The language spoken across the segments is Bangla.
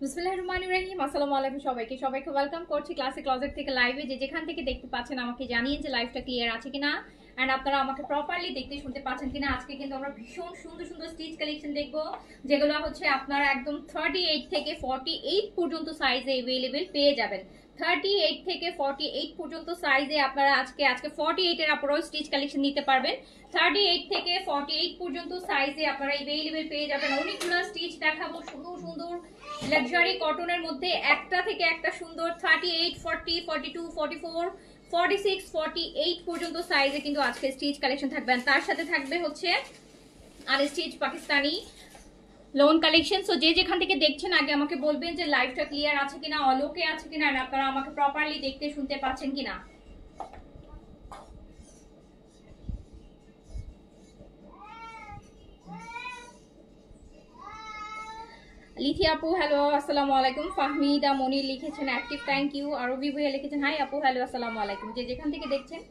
বিসমিল্লাহিররহমানিররহিম। আসসালামু আলাইকুম সবাইকে ওয়েলকাম করছি ক্লাসিক ক্লজেট থেকে লাইভে। যেখান থেকে দেখতে পাচ্ছেন আমাকে জানিয়ে যে লাইভটা ক্লিয়ার আছে কিনা এন্ড আপনারা আমাকে প্রপারলি দেখতে শুনতে পাচ্ছেন কিনা। আজকে কিন্তু আমরা ভীষণ সুন্দর সুন্দর স্টিচ কালেকশন দেখবো, যেগুলো হচ্ছে আপনারা একদম 38 থেকে 48 পর্যন্ত সাইজে अवेलेबल পেয়ে যাবেন। 38 থেকে 48 পর্যন্ত সাইজে আপনারা আজকে 48 এর আপুরাও স্টিচ কালেকশন নিতে পারবেন। 38 থেকে 48 পর্যন্ত সাইজে আপনারা अवेलेबल পেয়ে যাবেন। অনেকগুলো স্টিচ দেখাবো সুন্দর সুন্দর লাক্সারি কটনের মধ্যে, একটা থেকে একটা সুন্দর 38, 40, 42, 44, 46, 48 পর্যন্ত সাইজে কিন্তু আজকে স্টিচ কালেকশন থাকবেন। তার সাথে থাকবে হচ্ছে আর stitch Pakistani lawn collection. So যে যেখান থেকে দেখছেন আগে আমাকে বলবেন যে লাইভটা ক্লিয়ার আছে কিনা, অলোকে আছে কিনা, আর আপনারা আমাকে প্রপারলি দেখতে শুনতে পাচ্ছেন কিনা। লিথি আপু হ্যালো আসসালামু আলাইকুম। ফাহমিদা মনির লিখেছেন অ্যাক্টিভ, থ্যাংক ইউ। আরবি ভাইয়া লিখেছেন হাই আপু হ্যালো আসসালামু আলাইকুম। যে যেখান থেকে দেখছেন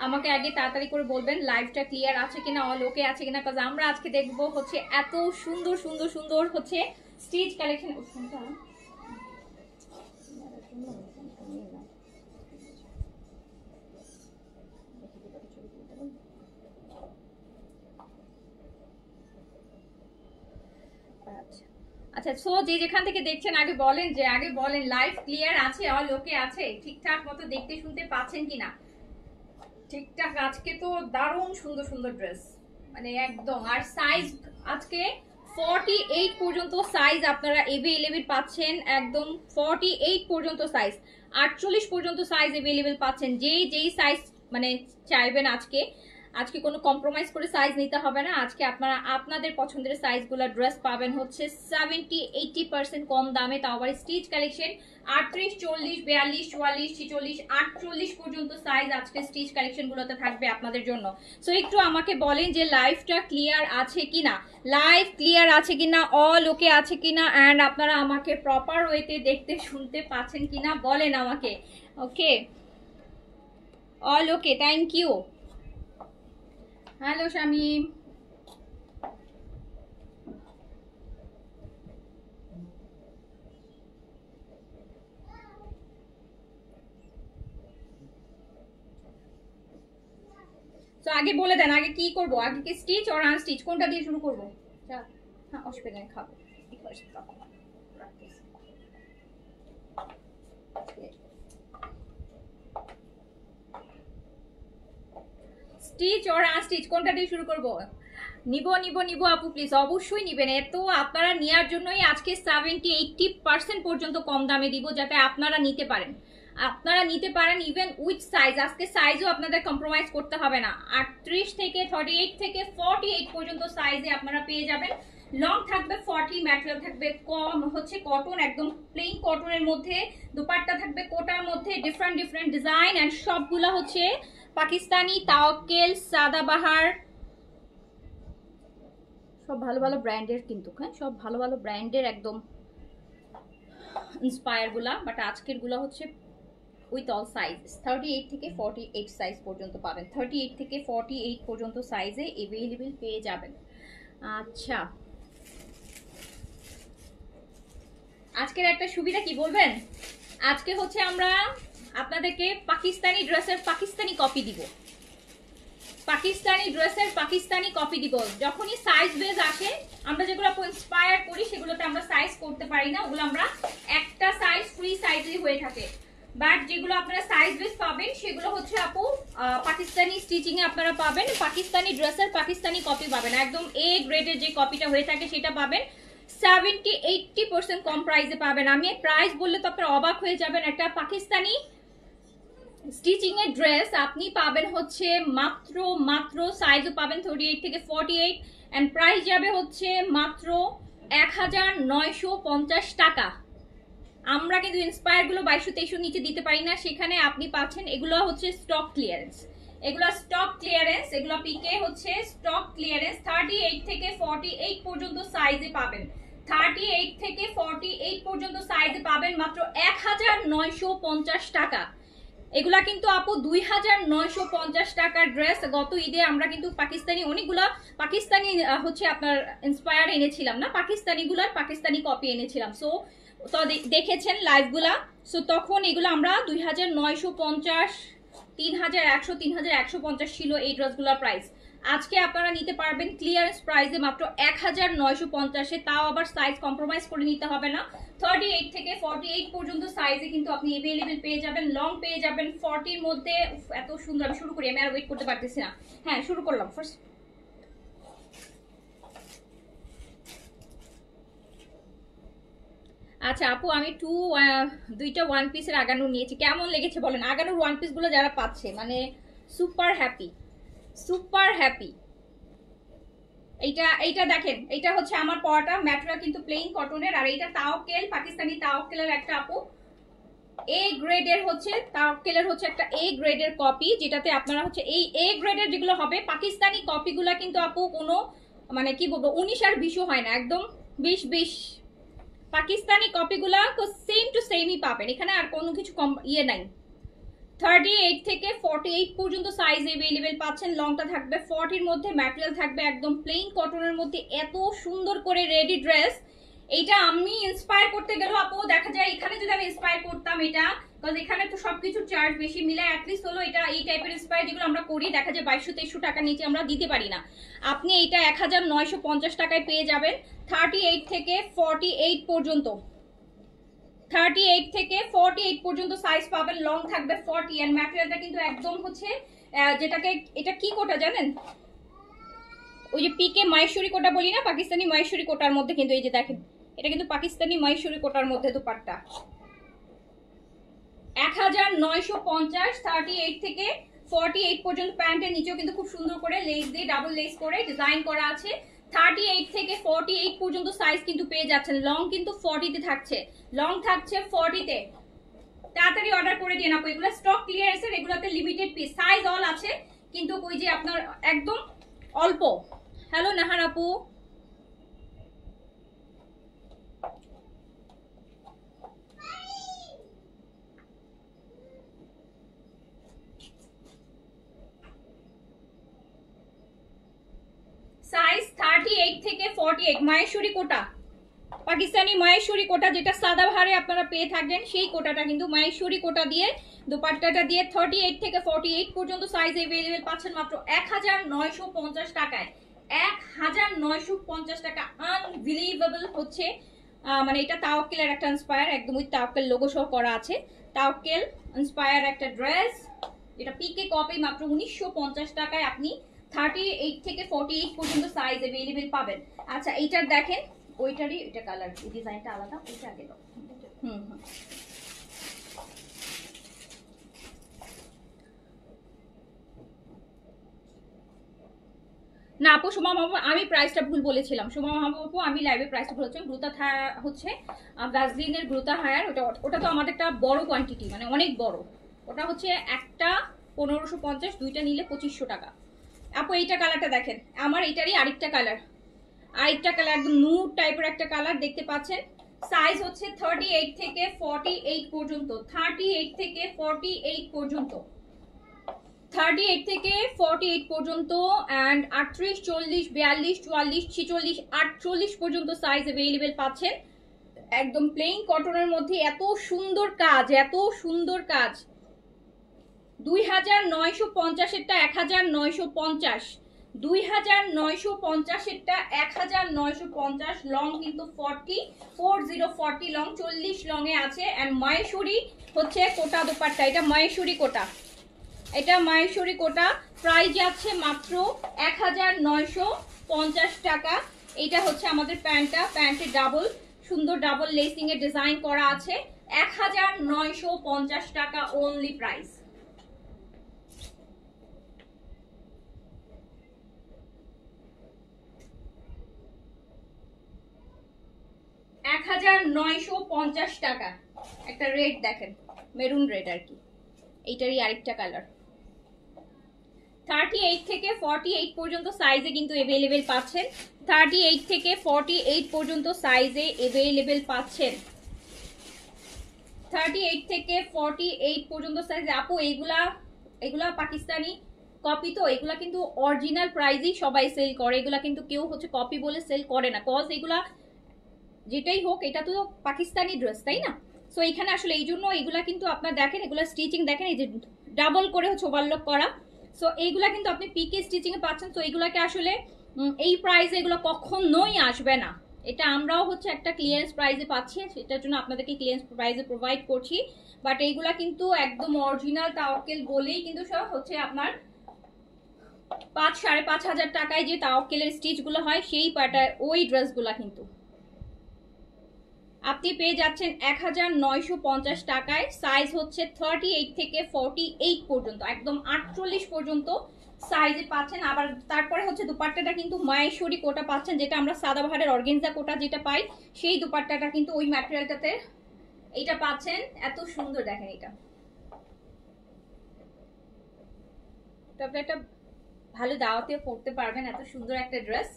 আমাকে আগে তাড়াতাড়ি করে বলবেন লাইভটা ক্লিয়ার আছে কিনা, অল ওকে আছে কিনা, কাজ আমরা আজকে দেখবো হচ্ছে এত সুন্দর সুন্দর সুন্দর হচ্ছে স্টিচ কালেকশন। আচ্ছা, সো যে যেখান থেকে দেখছেন আগে বলেন লাইভ ক্লিয়ার আছে, অল ওকে আছে, ঠিকঠাক মতো দেখতে শুনতে পাচ্ছেন কিনা। ঠিকঠাক। আজকে তো দারুণ সুন্দর সুন্দর ড্রেস, মানে একদম। আর সাইজ আজকে 48 পর্যন্ত সাইজ আপনারা अवेलेबल পাচ্ছেন, একদম 48 পর্যন্ত সাইজ, 48 পর্যন্ত সাইজ अवेलेबल পাচ্ছেন। যেই সাইজ মানে চাইবেন আজকে কোনো কম্প্রোমাইজ করে সাইজ নিতে হবে না। আজকে আপনারা আপনাদের পছন্দের সাইজগুলো ড্রেস পাবেন হচ্ছে 70-80% কম দামে, তাও আবার স্টিচ কালেকশন। 38, 40, 42, 44, 46, 48 পর্যন্ত সাইজ আজকে স্টিচ কালেকশনগুলোতে থাকবে আপনাদের জন্য। সো একটু আমাকে বলেন যে লাইভটা ক্লিয়ার আছে কিনা, লাইভ ক্লিয়ার আছে কিনা, অল ওকে আছে কিনা, অ্যান্ড আপনারা আমাকে প্রপার ওয়েতে দেখতে শুনতে পাচ্ছেন কিনা বলেন আমাকে। Okay, all okay, thank you. Hello Shamim. তো আগে বলে দেন আগে কি করব, আগে কি স্টিচ আর আনস্টিচ কোনটা দিয়ে শুরু করব? হ্যাঁ, অসুবিধা নেই, খাবো। স্টিচ আর আনস্টিচ কোনটা দিয়ে শুরু করব? নিব নিব নিব আপু প্লিজ, অবশ্যই নিবেন। এত আপনারা নেওয়ার জন্যই আজকে 70-80% পর্যন্ত কম দামে দিব, যাতে আপনারা নিতে পারেন। আপনারা নিতে পারেন ইভেন উইথ সাইজ। আজকে সাইজও আপনাদের কম্প্রোমাইজ করতে হবে না। 38 থেকে 38 থেকে 48 পর্যন্ত সাইজে আপনারা পেয়ে যাবেন। লং থাকবে 40, ম্যাটেরিয়াল থাকবে কম হচ্ছে কটন, একদম প্লেন কটনের মধ্যে। দুপাট্টা থাকবে কোটার মধ্যে, ডিফারেন্ট ডিফারেন্ট ডিজাইন এন্ড সবগুলা হচ্ছে পাকিস্তানি, তাওয়াক্কেল, সাদাবাহার, সব ভালো ভালো ব্র্যান্ডের কিন্তু। হ্যাঁ, সব ভালো ভালো ব্র্যান্ডের একদম ইন্সপায়ার গুলা। বাট আজকের গুলা হচ্ছে উইথ অল সাইজ। 38 থেকে 48 সাইজ পর্যন্ত পাবেন। 38 থেকে 48 পর্যন্ত সাইজে অ্যাভেলেবেল পেয়ে যাবেন। আচ্ছা, আজকের একটা সুবিধা কি বলবেন? আজকে হচ্ছে আমরা আপনাদেরকে পাকিস্তানি ড্রেসের পাকিস্তানি কপি দিব। পাকিস্তানি ড্রেসের পাকিস্তানি কপি দিব। যখনই সাইজ বেজ আসে, আমরা যেগুলো ইন্সপায়ার করি সেগুলোতে আমরা সাইজ করতে পারি না, ওগুলো আমরা একটা সাইজ ফ্রি সাইজই হয়ে থাকে। বাট যেগুলো আপনারা সাইজ বেজ পাবেন সেগুলো হচ্ছে আপু পাকিস্তানি স্টিচিং এ আপনারা পাবেন। পাকিস্তানি ড্রেসের পাকিস্তানি কপি পাবেন, একদম এ গ্রেডের যে কপিটা হয়ে থাকে সেটা পাবেন। 70-80% কম প্রাইসে পাবেন। আমি প্রাইস বললে তো আপনারা অবাক হয়ে যাবেন। একটা পাকিস্তানি স্টিচিং এর ড্রেস আপনি পাবেন হচ্ছে মাত্র সাইজও পাবেন 38 থেকে 48 এন্ড প্রাইস যাবে হচ্ছে মাত্র 1950 টাকা। আমরা কিন্তু ইন্সপায়ার গুলো 2200-2300 নিচে দিতে পারি না, সেখানে আপনি পাচ্ছেন। এগুলো হচ্ছে স্টক ক্লিয়ারেন্স, এগুলো স্টক ক্লিয়ারেন্স, এগুলো পিকে হচ্ছে স্টক ক্লিয়ারেন্স। 38 থেকে 48 পর্যন্ত সাইজে পাবেন। 38 থেকে 48 পর্যন্ত সাইজে পাবেন মাত্র 1950 টাকা। এগুলা কিন্তু আপু 2950 টাকার ড্রেস। গত ঈদে আমরা কিন্তু পাকিস্তানি অনেকগুলা পাকিস্তানি হচ্ছে আপনার ইন্সপায়ার এনেছিলাম না, পাকিস্তানি গুলার পাকিস্তানি কপি এনেছিলাম। সো তো দেখেছেন লাইভগুলা। সো তখন এগুলো আমরা 2950, 3100, 3150 ছিল এই ড্রেসগুলোর প্রাইস। আজকে আপনারা নিতে পারবেন ক্লিয়ারেন্স প্রাইসে মাত্র 1950-এ, তাও আবার সাইজ কম্প্রোমাইজ করে নিতে হবে না। 38 থেকে 48 পর্যন্ত সাইজে কিন্তু আপনি অ্যাভেলেবেল পেয়ে যাবেন। লং পেয়ে যাবেন 40-র মধ্যে। এত সুন্দর, আমি শুরু করি, আমি আর ওয়েট করতে পারতেছি না। হ্যাঁ, শুরু করলাম ফার্স্ট। আচ্ছা আপু, আমি দুইটা ওয়ান পিসের আগানো নিয়েছি, কেমন লেগেছে বলেন? আগানোর ওয়ান পিস গুলো যারা পাচ্ছে মানে সুপার হ্যাপি, সুপার হ্যাপি। এইটা দেখেন, এটা হচ্ছে আমার পরাটা, ম্যাটেরিয়াল কিন্তু প্লেন কটনের। আর এইটা তাওয়াক্কেল, পাকিস্তানি তাওয়াক্কেলের একটা আপু এ গ্রেডের হচ্ছে, তাওয়াক্কেলের হচ্ছে একটা এ গ্রেডের কপি, যেটাতে আপনারা হচ্ছে এই এ গ্রেডের যেগুলো হবে পাকিস্তানি কপিগুলা কিন্তু আপু কোনো মানে কি বলবো 19 আর 20 হয় না, একদম 20-20। পাকিস্তানি কপিগুলা সেম টু সেমই পাবেন, এখানে আর কোনো কিছু কম ইয়ে নাই। 38 থেকে 48 পর্যন্ত সাইজ অ্যাভেলেবেল পাচ্ছেন। লংটা থাকবে 40-র মধ্যে, ম্যাটেরিয়াল থাকবে একদম প্লেন কটনের মধ্যে। এত সুন্দর করে রেডি ড্রেস। এইটা আমি ইন্সপায়ার করতে গেলেও আপু দেখা যায় এখানে যদি আমি ইন্সপায়ার করতাম এটা, কারণ এখানে তো সবকিছু চার্জ বেশি মিলে, অ্যাটলিস্ট হলো এটা এই টাইপের ইন্সপায়ার যেগুলো আমরা করি দেখা যায় 2200-2300 টাকার নিচে আমরা দিতে পারি না। আপনি এইটা 1950 টাকায় পেয়ে যাবেন। 38 থেকে 48 পর্যন্ত, 38 থেকে 48 পর্যন্ত সাইজ পাবেন। লং থাকবে 40 এন্ড ম্যাটেরিয়ালটা কিন্তু একদম হচ্ছে যেটাকে, এটা কি কোটা জানেন, ওই যে পিকে মাহেশ্বরী কোটা বলি না, পাকিস্তানি মাহেশ্বরী কোটার মধ্যে কিন্তু এই যে দেখেন, এটা কিন্তু পাকিস্তানি মাহেশ্বরী কোটার মধ্যে দুপাট্টা। 1950, 38 থেকে 48 পর্যন্ত। প্যান্টের নিচেও কিন্তু খুব সুন্দর করে লেস দিয়ে ডাবল লেস করে ডিজাইন করা আছে। 38 থেকে 48 পর্যন্ত সাইজ কিন্তু পেয়ে যাচ্ছেন। লং কিন্তু 40-তে থাকছে, লং থাকছে 40-তে। তাড়াতাড়ি অর্ডার করে দিন আপু, এগুলো স্টক ক্লিয়ারেন্সের, এগুলোতে লিমিটেড পিস, সাইজ অল আছে কিন্তু ওই যে আপনার একদম অল্প। হ্যালো নাহার আপু, সাইজ 38 থেকে 48 মাহেশ্বরী কোটা, পাকিস্তানি মাহেশ্বরী কোটা, যেটা সাদা ভারে আপনারা পেয়ে থাকবেন সেই কোটাটা কিন্তু মাহেশ্বরী কোটা দিয়ে দুপাট্টাটা দিয়ে 38 থেকে 48 পর্যন্ত সাইজ अवेलेबल পাচ্ছেন মাত্র 1950 টাকায়। 1950 টাকা, আনবিলিভেবল হচ্ছে। মানে এটা তাওয়াক্কেলের একটা ইন্সপায়ার, একদম ওই তাওয়াক্কেল লোগো সহ করা আছে। তাওয়াক্কেল ইন্সপায়ার একটা ড্রেস, যেটা পিকে কপি মাত্র 1950 টাকায় আপনি 38 থেকে 48 পর্যন্ত সাইজ अवेलेबल পাবেন। আচ্ছা এইটার দেখেন, ওইটারই এটা কালার, এই ডিজাইনটা আলাদা, ওইটা আগে দাও। হুম হুম, না আপু সুমা মাহবুব, আমি প্রাইসটা ভুল বলেছিলাম। সুমা মাহবুব আপু, আমি লাইভে প্রাইসটা বলেছিলাম। গ্লুতা হচ্ছে ভ্যাসলিনের গ্লুতা হায়ার, ওটা তো আমাদের একটা বড় কোয়ান্টিটি, মানে অনেক বড়। ওটা হচ্ছে একটা 1550, দুইটা নিলে 2500 টাকা। আপু এইটা কালারটা দেখেন, আমার এইটারই আরেকটা কালার, একদম নুড টাইপের একটা কালার দেখতে পাচ্ছেন। সাইজ হচ্ছে 38 থেকে 48 পর্যন্ত, 38 থেকে 48 পর্যন্ত, 38 থেকে 48 পর্যন্ত অ্যান্ড 38, 40, 42, 44, 46, 48 পর্যন্ত সাইজ अवेलेबल পাচ্ছেন। একদম প্লেন কটনের মধ্যে এত সুন্দর কাজ, এত সুন্দর কাজ। 2950 এরটা 1950, 2950 এরটা 1950, লং কিন্তু 40 লং, 40 লং এ আছে। এন্ড মহেশ্বরী হচ্ছে কোটা দোপাট্টা, এটা মহেশ্বরী কোটা, এটা মহেশ্বরী কোটা। প্রাইস যাচ্ছে মাত্র 1950 টাকা। এটা হচ্ছে আমাদের প্যান্টটা, প্যান্টে ডাবল সুন্দর ডাবল লেসিং এর ডিজাইন করা আছে। 1950 টাকা অনলি প্রাইস। 1950 টাকা। একটা রেড দেখেন, মেরুন রেড আর কি, এইটারই আরেকটা কালার। 38 থেকে 48 পর্যন্ত সাইজে কিন্তু अवेलेबल পাচ্ছেন, 38 থেকে 48 পর্যন্ত সাইজে अवेलेबल পাচ্ছেন, 38 থেকে 48 পর্যন্ত সাইজে। আপু এগুলা পাকিস্তানি কপি, তো এগুলা কিন্তু অরিজিনাল প্রাইসেই সবাই সেল করে, এগুলা কিন্তু কেউ হচ্ছে কপি বলে সেল করে না, কজ এগুলা যেটাই হোক এটা তো পাকিস্তানি ড্রেস, তাই না? সো এখানে আসলে এই জন্য এগুলা কিন্তু আপনার দেখেন, এগুলা স্টিচিং দেখেন, এই যে ডাবল করে হচ্ছে ওভারলক করা। সো এইগুলা কিন্তু আপনি পিকে স্টিচিং এ পাচ্ছেন। তো এইগুলাকে আসলে এই প্রাইসে এগুলো কখনোই আসবে না। এটা আমরাও হচ্ছে একটা ক্লিয়ারেন্স প্রাইসে পাচ্ছি, সেটার জন্য আপনাদেরকে ক্লিয়ারেন্স প্রাইসে প্রোভাইড করছি। বাট এইগুলা কিন্তু একদম অরিজিনাল তাওয়াক্কেল বলেই কিন্তু সব হচ্ছে আপনার 5-5.5 টাকায় যে তাওয়াক্কেলের স্টিচগুলো হয় সেই প্যাটার্ন, ওই ড্রেসগুলা কিন্তু আপনি পেয়ে যাচ্ছেন 1950 টাকায়। সাইজ হচ্ছে 38 থেকে 48 পর্যন্ত, একদম 48 পর্যন্ত সাইজে পাচ্ছেন। আবার তারপরে হচ্ছে দুপাট্টাটা কিন্তু মহেশ্বরী কোটা পাচ্ছেন, যেটা আমরা সাদাবাহারের অর্গেনজা কোটা যেটা পাই, সেই দুপাট্টাটা কিন্তু ওই ম্যাটেরিয়ালটাতে এইটা পাচ্ছেন। এত সুন্দর দেখেন, এটা তারপরে একটা ভালো দাওয়াতেও পড়তে পারবেন। এত সুন্দর একটা ড্রেস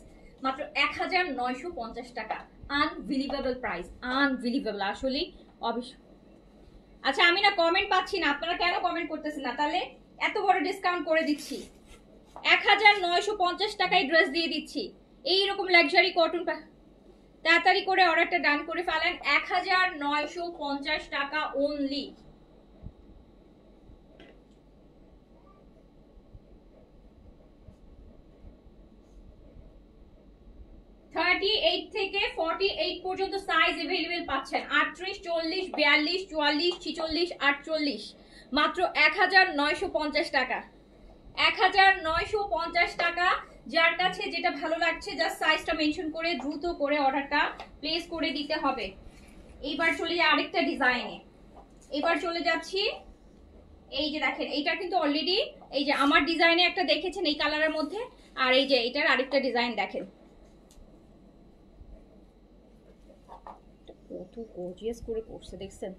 মাত্র 1950 টাকা। আনবিলিভেবল প্রাইস, আনবিলিভেবল আসলে অবশ্য। আচ্ছা আমি না কমেন্ট পাচ্ছি না, আপনারা কেন কমেন্ট করতেছেন না? তাহলে এত বড় ডিসকাউন্ট করে দিচ্ছি, 1950 টাকায় ড্রেস দিয়ে দিচ্ছি। এইরকম লাক্সারি কটন, তাড়াতাড়ি করে অর্ডারটা ডান করে ফেলেন। 1950 টাকা অনলি। 38 থেকে 48 পর্যন্ত সাইজ अवेलेबल পাচ্ছেন। 38, 40, 42, 44, 46, 48 মাত্র 1950 টাকা। 1950 টাকা। যার কাছে যেটা ভালো লাগছে জাস্ট সাইজটা মেনশন করে দ্রুত করে অর্ডারটা প্লেস করে দিতে হবে। এইবার চলে যাই আরেকটা ডিজাইনে, এবার চলে যাচ্ছি এই যে দেখেন, এইটা কিন্তু অলরেডি এই যে আমার ডিজাইনে একটা দেখেছেন এই কালারের মধ্যে, আর এই যে এটার আরেকটা ডিজাইন দেখেন, কত গর্জিয়াস করে করছে দেখছেন,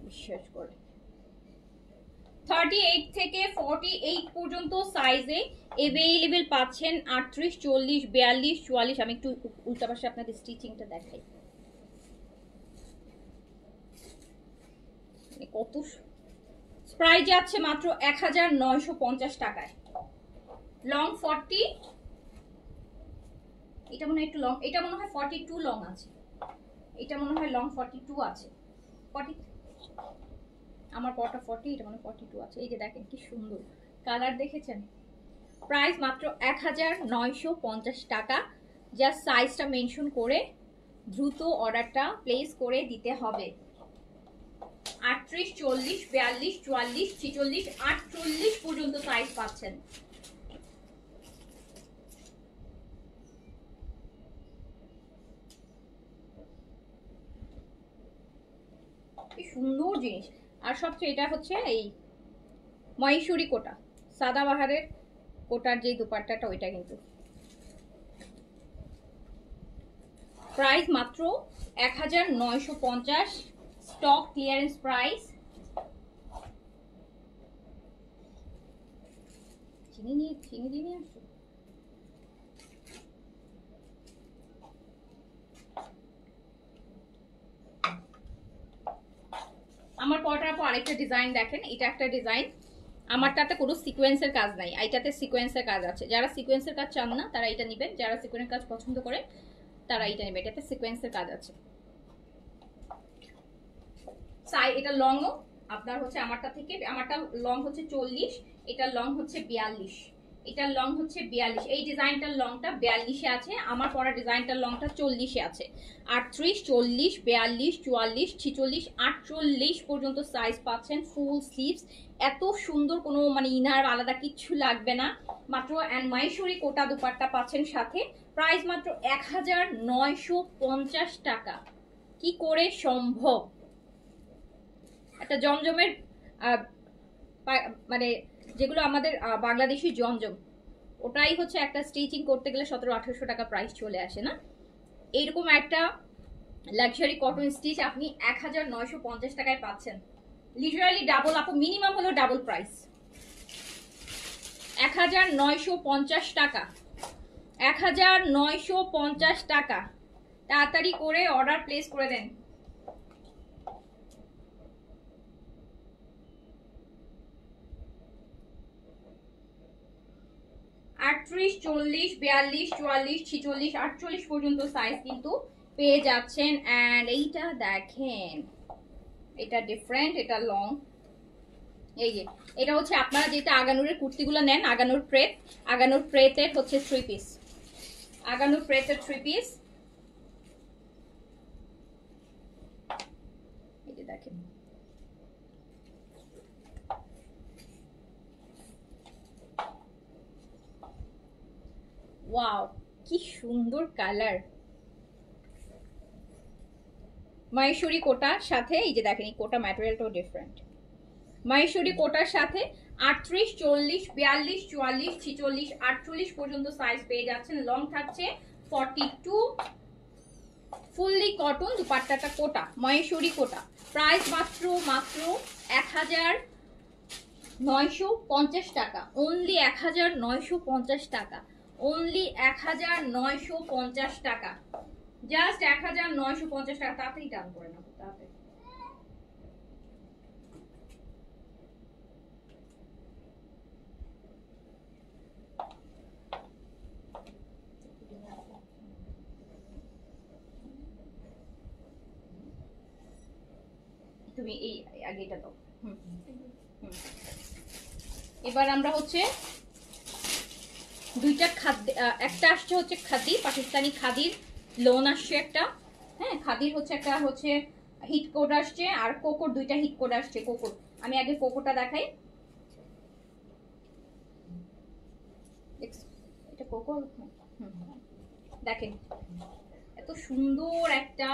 বিশ্বাস করে। 38 থেকে 48 পর্যন্ত সাইজে अवेलेबल পাচ্ছেন। 38, 40, 42, 44। আমি একটু উল্টা পাশে আপনাদের স্টিচিংটা দেখাই, কত প্রাইস যাচ্ছে মাত্র 1950 টাকায়। লং 40, এটা মনে হয় একটু লং, এটা মনে হয় 42 লং আছে, এটা মনে হয় লং 42 আছে, 40 আমার পটা 40, এটা মানে 42 আছে। এই যে দেখেন কি সুন্দর কালার দেখেছেন। প্রাইস মাত্র 1950 টাকা। জাস্ট সাইজটা মেনশন করে দ্রুত অর্ডারটা প্লেস করে দিতে হবে। 38, 40, 42, 44, 46, 48 পর্যন্ত সাইজ পাচ্ছেন। কি সুন্দর জিনিস। আর সবচেয়ে এটা হচ্ছে এই মহেশ্বরী কোটা, সাদাবাহারের কোটার যে দুপাট্টাটা ওইটা কিন্তু প্রাইস মাত্র 1950, স্টক ক্লিয়ারেন্স প্রাইস। চিনি দিয়ে আসো। আমার পরটার পর আরেকটা ডিজাইন দেখেন, এটা একটা ডিজাইন। আমারটাতে কোনো সিকোয়েন্সের কাজ নাই, এইটাতে সিকোয়েন্সের কাজ আছে। যারা সিকোয়েন্সের কাজ চান না তারা এটা নেবেন, যারা সিকোয়েন্সের কাজ পছন্দ করে তারা এটা নেবে। এটাতে সিকোয়েন্সের কাজ আছে। এটা লংও আপনার হচ্ছে আমারটা থেকে, আমারটা লং হচ্ছে 40, এটা লং হচ্ছে 42, এটার লং হচ্ছে 42। এই ডিজাইনটার লংটা 42-এ আছে, আমার পরা ডিজাইনটার লংটা 40-এ আছে। 38, 40, 42, 44, 46, 48 পর্যন্ত সাইজ পাচ্ছেন। ফুল স্লিভস, এত সুন্দর, কোনো মানে ইনার আলাদা কিচ্ছু লাগবে না মাত্র। অ্যান্ড মহেশ্বরী কোটা দুপাট্টা পাচ্ছেন সাথে। প্রাইস মাত্র 1950 টাকা। কি করে সম্ভব? একটা জমজমের মানে যেগুলো আমাদের বাংলাদেশি জমজম, ওটাই হচ্ছে একটা স্টিচিং করতে গেলে 1700-1800 টাকা প্রাইস চলে আসে না? এইরকম একটা লাক্সারি কটন স্টিচ আপনি 1950 টাকায় পাচ্ছেন। লিটারালি ডাবল, আপু মিনিমাম হলো ডাবল প্রাইস। 1950 টাকা, 1950 টাকা। তাড়াতাড়ি করে অর্ডার প্লেস করে দেন। আটত্রিশ, 40, 42, 44, 46, 48 পর্যন্ত সাইজ কিন্তু পেয়ে যাচ্ছেন। অ্যান্ড এইটা দেখেন, এটা ডিফারেন্ট, এটা লং। এই যে এটা হচ্ছে আপনারা যেটা আগানুরের কুর্তিগুলো নেন, আগানুর প্রেত, আগানুর প্রেতের হচ্ছে 3 পিস, আগানুর প্রেতের 3 পিস। এই যে দেখেন, ওয়াও কি সুন্দর কালার। মহেশ্বরী কোটার সাথে এই যে দেখেন, এই কোটা ম্যাটেরিয়ালটাও ডিফারেন্ট। মহেশ্বরী কোটার সাথে 38, 40, 42, 44, 46, 48 পর্যন্ত সাইজ পেয়ে যাচ্ছেন। লং থাকছে 42, ফুললি কটন, দুপাট্টাটা কোটা, মহেশ্বরী কোটা। প্রাইস মাত্র 1950 টাকা। অনলি 1950 টাকা, অনলি 1950 টাকা, জাস্ট 1950 টাকা। তাড়াতাড়ি টান করে না, তাড়াতাড়ি। তুমি এই আগেটা দাও। এবার আমরা হচ্ছে দুইটা খাদ্য, একটা আসছে হচ্ছে খাদি, পাকিস্তানি খাদির লোন আসছে একটা, হ্যাঁ খাদির হচ্ছে একটা হচ্ছে হিট কোড আসছে, আর কোকোর দুইটা হিট কোড আসছে। কোকোর আমি আগে কোকোটা দেখাই। এটা কোকো, দেখেন এত সুন্দর একটা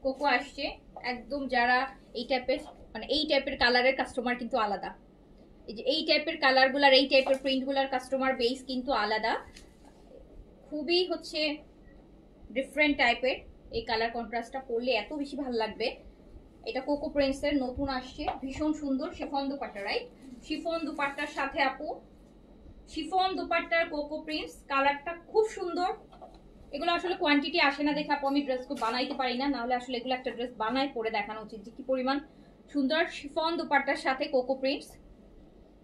কোকো আসছে একদম। যারা এই টাইপের মানে এই টাইপের কালারের কাস্টমার কিন্তু আলাদা, এই যে এই টাইপের কালারগুলার, এই টাইপের প্রিন্টগুলার কাস্টমার বেস কিন্তু আলাদা, খুবই হচ্ছে ডিফারেন্ট টাইপের। এই কালার কন্ট্রাস্টটা পরলে এত বেশি ভালো লাগবে। এটা কোকো প্রিন্টসের নতুন আসছে, ভীষণ সুন্দর শিফন দুপাট্টা, রাইট? শিফন দুপাট্টার সাথে আপু, শিফন দুপাট্টার কোকো প্রিন্টস, কালারটা খুব সুন্দর। এগুলো আসলে কোয়ান্টিটি আসে না দেখে আপু আমি ড্রেসকে বানাইতে পারি না, নাহলে আসলে এগুলো একটা ড্রেস বানাই পরে দেখানো উচিত যে কি পরিমাণ সুন্দর। শিফন দুপাট্টার সাথে কোকো প্রিন্টস,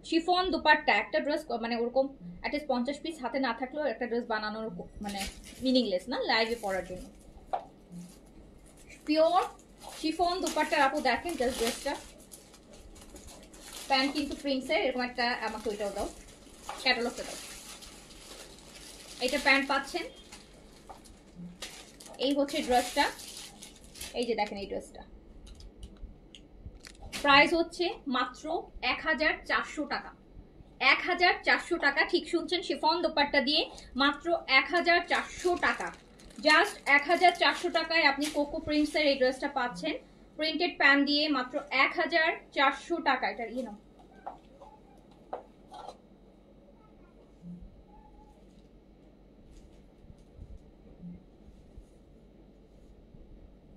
শিফন দুপাট্টা। একটা ড্রেস মানে ওরকম অ্যাটলিস্ট 50 পিস হাতে না থাকলেও একটা ড্রেস বানানোর মানে মিনিংলেস না লাইভে পরার জন্য। পিওর শিফন দুপাট্টার আপু দেখেন জাস্ট ড্রেসটা। প্যান্ট কিন্তু প্রিন্টসের, এরকম একটা আমাকে ওইটাও দাও, ক্যাটালগটা দাও। এটা প্যান্ট পাচ্ছেন। এই হচ্ছে ড্রেসটা, এই যে দেখেন এই ড্রেসটা, প্রাইস হচ্ছে মাত্র 1400 টাকা। 1400 টাকা, ঠিক শুনছেন, শিফন দোপাট্টা দিয়ে মাত্র 1400 টাকা। জাস্ট 1400 টাকায় আপনি কোকো প্রিন্টসের এই ড্রেসটা পাচ্ছেন, প্রিন্টেড প্যান দিয়ে মাত্র 1400 টাকা। এটা নাও,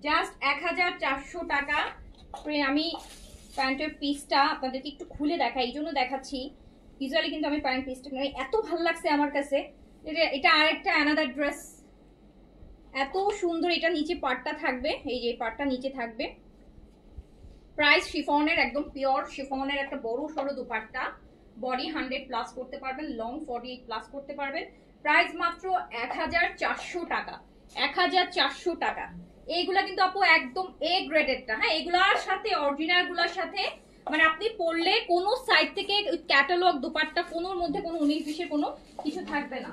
জাস্ট 1400 টাকা। আমি প্যান্টের পিসটা আপনাদেরকে একটু খুলে দেখাই, এই জন্য দেখাচ্ছি। ইউজুয়ালি কিন্তু আমি প্যান্ট পিসটা এত ভালো লাগছে আমার কাছে। এটা আরেকটা অ্যানাদার ড্রেস, এত সুন্দর। এটা নিচে পাটটা থাকবে, এই যে পাটটা নিচে থাকবে। প্রাইস শিফনের, একদম পিওর শিফনের একটা বড় সড়ো দুপাট্টা, বডি 100+ করতে পারবেন, লং 48 প্লাস করতে পারবেন। প্রাইস মাত্র 1400 টাকা। 1400 টাকা। এইগুলা কিন্তু আপু একদম এ গ্রেডেডটা, হ্যাঁ, এগুলার সাথে অরিজিনাল গুলার সাথে মানে আপনি পরলে কোনো সাইড থেকে ক্যাটালগ দুপাট্টা কোনোর মধ্যে কোনো 19-20 কোনো কিছু থাকবে না।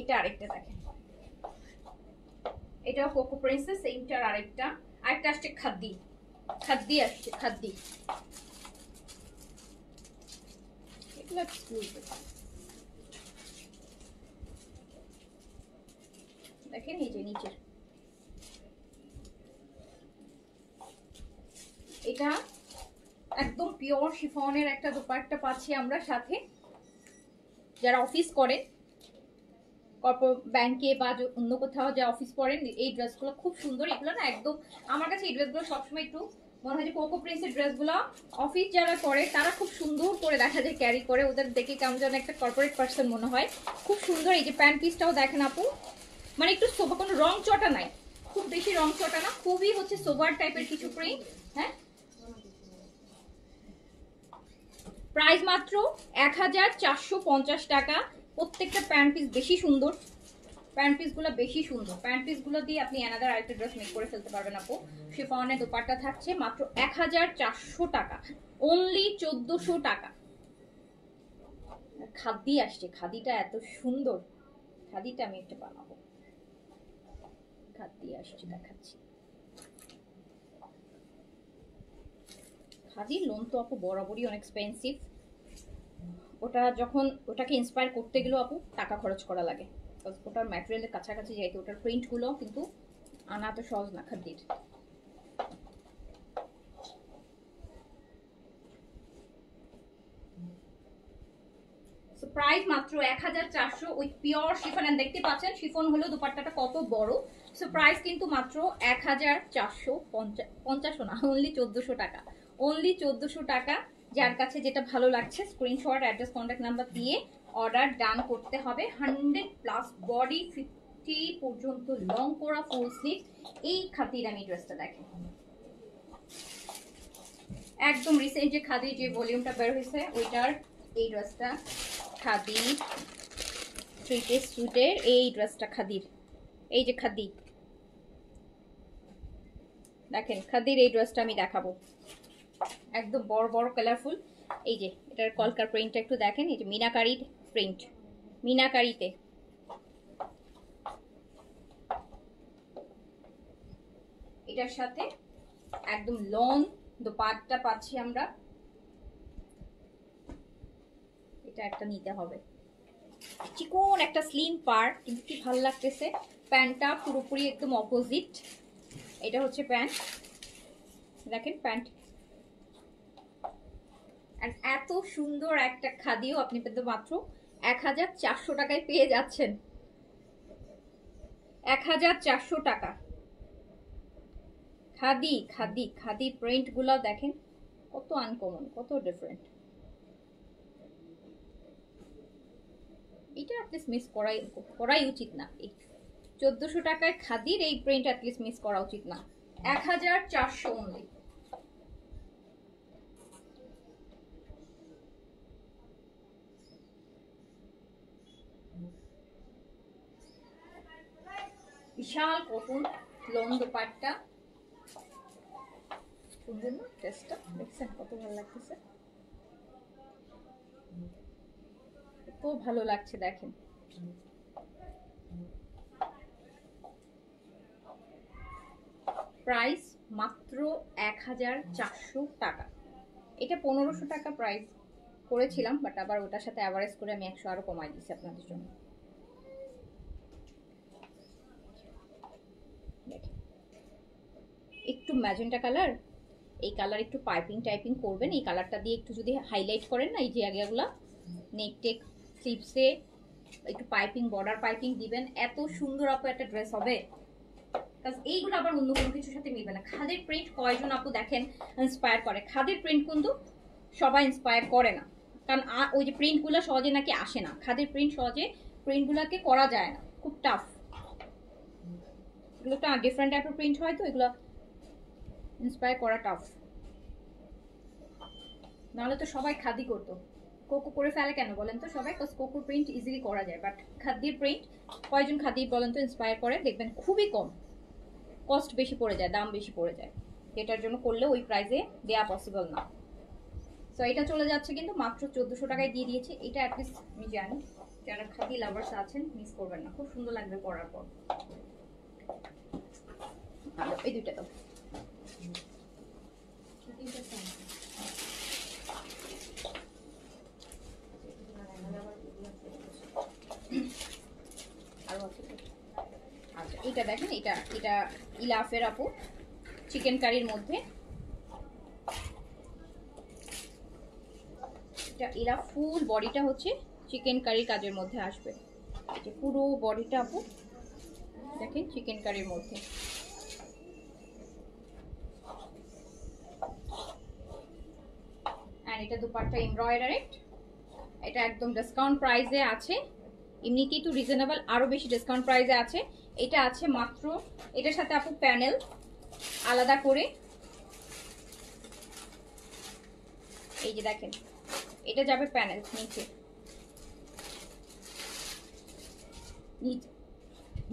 এটা আরেকটা দেখেন, এটাও কোকো প্রিন্সেস, এইটার আরেকটা আসছে খাদ্দি। খাদ্দি আসছে, খাদ্দি। দেখেন এই যে নিচের এটা একদম পিওর শিফনের একটা দুপাট্টা পাচ্ছি আমরা সাথে। যারা অফিস করেন, কর্পোরেট ব্যাংকে বা অন্য কোথাও যা অফিস করেন, এই ড্রেসগুলো খুব সুন্দর। এগুলো না একদম আমার কাছে এই ড্রেসগুলো সবসময় একটু মনে হয় যে কোকো প্রিন্সের ড্রেসগুলো অফিস যারা করে তারা খুব সুন্দর করে দেখা যায় ক্যারি করে, ওদের দেখে কেমন যেন একটা কর্পোরেট পার্সন মনে হয়। খুব সুন্দর। এই যে প্যান্ট পিসটাও দেখেন আপু, মানে একটু সোবার, কোনো রং চটা নাই, খুব বেশি রং চটা না, খুবই হচ্ছে সোবার টাইপের কিছু প্রিন্ট। হ্যাঁ, প্রাইস মাত্র 1450 টাকা। প্রত্যেকটা প্যান্ট পিস বেশি সুন্দর, প্যান্ট পিসগুলো বেশি সুন্দর। প্যান্ট পিসগুলো দিয়ে আপনি অ্যানাদার আরেকটা ড্রেস মেক করে ফেলতে পারবেন আপু। শিফনের দোপাট্টা থাকছে মাত্র 1400 টাকা, অনলি 1400 টাকা। খাদি আসছে, খাদিটা এত সুন্দর, খাদিটা আমি একটু বানাবো। খাদি আসছে, দেখাচ্ছি। খাদির লোন তো আপু বরাবরই অনেক এক্সপেন্সিভ। ওটা যখন ওটাকে ইন্সপায়ার করতে গেলেও আপু টাকা খরচ করা লাগে, ওটার ম্যাটেরিয়ালের কাছাকাছি যাইতে ওটার প্রিন্টগুলো কিন্তু আনা তো সহজ না খাদ্যির। প্রাইস মাত্র 1400 উইথ পিওর শিফন। এন্ড দেখতে পাচ্ছেন শিফন হলো দুপাট্টাটা কত বড়। সো প্রাইস কিন্তু মাত্র 1450 না, অনলি 1400 টাকা, অনলি 1400 টাকা। যার কাছে যেটা ভালো লাগছে স্ক্রিনশট, অ্যাড্রেস, কন্ট্যাক্ট নাম্বার দিয়ে অর্ডার ডান করতে হবে। 100+ বডি, 50 পর্যন্ত লং করা ফুল স্লিভ। এই খাতির আমি ড্রেসটা দেখেন, একদম রিসেন্ট যে খাদির যে ভলিউমটা বের হয়েছে ওইটার এই ড্রেসটা, খাদি থ্রি পিস স্যুটের এই ড্রেসটা খাদির। এই যে খাদি দেখেন, খাদির এই ড্রেসটা আমি দেখাবো, একদম বড় বড় কালারফুল। এই যে এটার কলকার প্রিন্টটা একটু দেখেন, এই যে মিনাকারি প্রিন্ট, মিনাকারিতে। এটার সাথে একদম লং দোপাট্টা পাচ্ছি আমরা। এটা একটা নিতে হবে, চিকন একটা স্লিম পার, কিন্তু কি ভালো লাগতেছে। প্যান্টটা পুরোপুরি একদম অপোজিট। এটা হচ্ছে প্যান্ট, দেখেন প্যান্ট। এত সুন্দর একটা খাদিও আপনি পেতে মাত্র 1400 টাকায় পেয়ে যাচ্ছেন। 1400 টাকা। খাদি খাদি খাদি প্রিন্ট গুলো দেখেন কত আনকমন, কত ডিফারেন্ট। এটা অ্যাটলিস্ট মিস করাই উচিত না। 1400 টাকায় খাদির এই প্রিন্ট অ্যাটলিস্ট মিস করা উচিত না। 1400 অনলি। বিশাল কটন লং দোপাট্টা, সুন্দর না ড্রেসটা? দেখছেন কত ভালো লাগতেছে, কত ভালো লাগছে দেখেন। প্রাইস মাত্র 1400 টাকা। এটা 1500 টাকা প্রাইস করেছিলাম, বাট আবার ওটার সাথে অ্যাভারেজ করে আমি 100 আরো কমাই দিচ্ছি আপনাদের জন্য। একটু ম্যাজেন্টা কালার, এই কালার একটু পাইপিং টাইপিং করবেন, এই কালারটা দিয়ে একটু যদি হাইলাইট করেন না এই যে জায়গাগুলো নেক টেক স্লিভসে একটু পাইপিং বর্ডার পাইপিং দিবেন, এত সুন্দর আপু একটা ড্রেস হবে। এইগুলো আবার অন্য কোনো কিছুর সাথে মিলবে না। খাদির প্রিন্ট কয়জন আপু দেখেন ইন্সপায়ার করে, খাদির প্রিন্ট কিন্তু সবাই ইন্সপায়ার করে না, কারণ ওই যে প্রিন্টগুলো সহজে নাকি আসে না, খাদির প্রিন্ট সহজে প্রিন্টগুলোকে করা যায় না, খুব টাফ, এগুলো একটা ডিফারেন্ট টাইপের প্রিন্ট হয়, তো এগুলো ইন্সপায়ার করা টাফ। নাহলে তো সবাই খাদি করতো, কোকো করে ফেলে কেন বলেন তো সবাই, কোকো প্রিন্ট ইজিলি করা যায়, বাট খাদির প্রিন্ট কয়জন খাদি বলেন তো ইন্সপায়ার করে, দেখবেন খুবই কম, কস্ট বেশি পড়ে যায়, দাম বেশি পড়ে যায়, এটার জন্য করলে ওই প্রাইসে দেওয়া পসিবল না। সো এটা চলে যাচ্ছে কিন্তু মাত্র 1400 টাকায় দিয়ে দিয়েছি। এটা অ্যাটলিস্ট আমি জানি যারা খাদি লাভার্স আছেন মিস করবেন না, খুব সুন্দর লাগবে পরার পর। ভালো, এই দুইটা তো আচ্ছা, এটা দেখেন, এটা ইলাফের আপু চিকেন কারির মধ্যে, এটা ইলাফ ফুল বডিটা হচ্ছে চিকেন কারির কাজের মধ্যে আসবে, এই যে পুরো বডিটা আপু দেখেন চিকেন কারির মধ্যে। আর এটা দুপাট্টা এমব্রয়ডারেড, এটা একদম ডিসকাউন্ট প্রাইসে আছে, এমনিতেই তো রিজনেবল, আরো বেশি ডিসকাউন্ট প্রাইসে আছে। এটা আছে মাত্র, এটার সাথে আপু প্যানেল আলাদা করে, এই যে দেখেন এটা যাবে প্যানেল নিচে,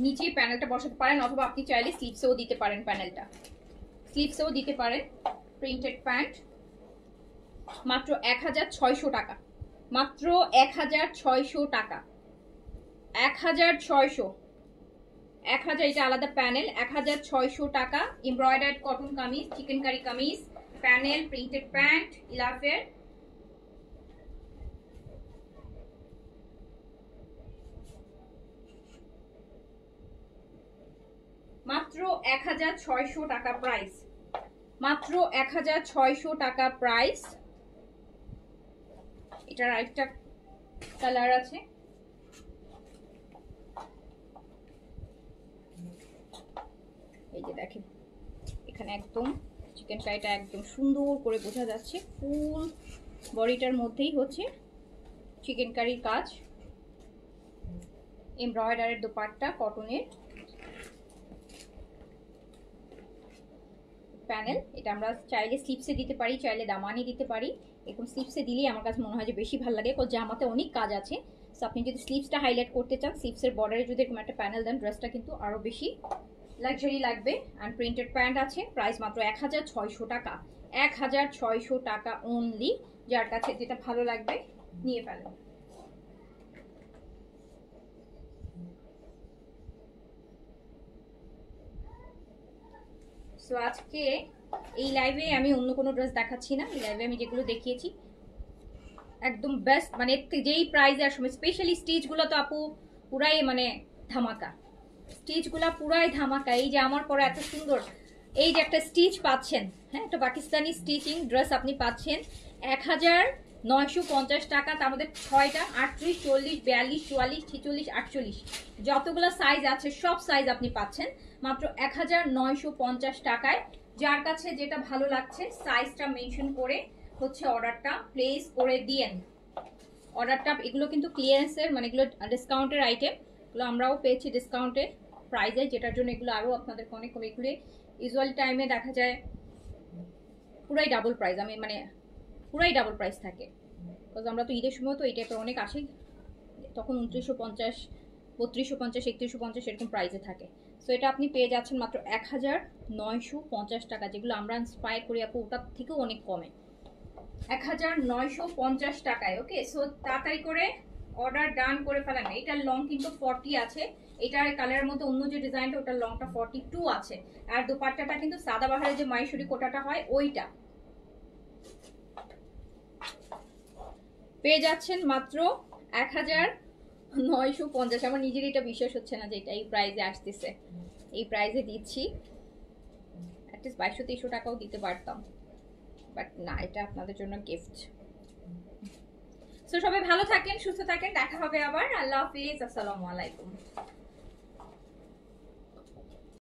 নিচে প্যানেলটা বসাতে পারেন, অথবা আপনি চাইলে স্লিভসেও দিতে পারেন, প্যানেলটা স্লিভসেও দিতে পারেন। প্রিন্টেড প্যান্ট মাত্র 1600 টাকা, মাত্র 1600 টাকা, 1600, 1000, এটা আলাদা প্যানেল, 1600 টাকা। Embroidered cotton kameez, chikankari kameez, panel, printed pant, ইলাফের, মাত্র 1600 টাকা প্রাইস, মাত্র 1600 টাকা প্রাইস। এটার আরেকটা কালার আছে, এই যে দেখেন এখানে একদম চিকেন কারিটা একদম সুন্দর করে বোঝা যাচ্ছে, ফুল বডিটার মধ্যেই হচ্ছে চিকেন কারির কাজ, এমব্রয়ডারের দোপাট্টা কটনের, প্যানেল, এটা আমরা চাইলে স্লিপসে দিতে পারি, চাইলে দামানি দিতে পারি, এরকম স্লিপসে দিলেই আমার কাছে মনে হয় যে বেশি ভালো লাগে, কারণ জামাতে অনেক কাজ আছে। সো আপনি যদি স্লিপসটা হাইলাইট করতে চান, স্লিপসের বর্ডারে যদি এরকম একটা প্যানেল দেন, ড্রেসটা কিন্তু আরো বেশি লাক্সারি লাগবে। অ্যান্ড প্রিন্টেড প্যান্ট আছে, প্রাইস মাত্র 1600 টাকা, 1600 টাকা অনলি। যার কাছে যেটা ভালো লাগবে নিয়ে ফেলেন। সো আজকে এই লাইভে আমি অন্য কোনো ড্রেস দেখাচ্ছি না, এই লাইভে আমি যেগুলো দেখিয়েছি একদম বেস্ট, মানে যেই প্রাইসে আসবে, স্পেশালি স্টিচগুলো তো আপু পুরাই মানে ধামাকা, স্টিচগুলো পুরাই ধামাকা। এই যে আমার পরে এত সুন্দর এই যে একটা স্টিচ পাচ্ছেন, হ্যাঁ, একটা পাকিস্তানি স্টিচিং ড্রেস আপনি পাচ্ছেন 1950 টাকা, তার মধ্যে 6টা 38, 40, 42, 44, 46, 48 যতগুলো সাইজ আছে সব সাইজ আপনি পাচ্ছেন মাত্র 1950 টাকায়। যার কাছে যেটা ভালো লাগছে সাইজটা মেনশন করে হচ্ছে অর্ডারটা প্লেস করে দিয়েন। অর্ডারটা, এগুলো কিন্তু ক্লিয়ারেন্সের, মানে এগুলো ডিসকাউন্টের আইটেম, এগুলো আমরাও পেয়েছি ডিসকাউন্টে প্রাইসে, যেটার জন্য এগুলো আরও আপনাদের অনেক কম, এগুলো ইউজুয়াল টাইমে দেখা যায় পুরাই ডাবল প্রাইস, আমি মানে পুরাই ডাবল প্রাইস থাকে, বিকজ আমরা তো ঈদের সময় তো এই টাইপের অনেক আসে, তখন 2950, 3250, 3150 এরকম প্রাইসে থাকে। সো এটা আপনি পেয়ে যাচ্ছেন মাত্র 1950 টাকা, যেগুলো আমরা ইন্সপায়ার করি আপু ওটার থেকেও অনেক কমে, 1950 টাকায়। ওকে, সো তাড়াতাড়ি করে অর্ডার ডান করে ফেলেন। এটার লং কিন্তু 40 আছে, এটার কালারের মধ্যে অন্য যে ডিজাইনটা ওটার লংটা 42 আছে। আর দোপাট্টাটা কিন্তু সাদাবাহারের যে মাইশুরি কোটাটা হয় ওইটা পেয়ে যাচ্ছেন মাত্র 1950। আমার নিজের এটা বিশ্বাস হচ্ছে না যে এটা এই প্রাইসে আসতেছে, এই প্রাইসে দিচ্ছি। অ্যাটলিস্ট 2200-2300 টাকাও দিতে পারতাম, বাট না, এটা আপনাদের জন্য গিফট। সো সবাই ভালো থাকেন, সুস্থ থাকেন, দেখা হবে আবার। আল্লাহ হাফিজ, আসসালামু আলাইকুম।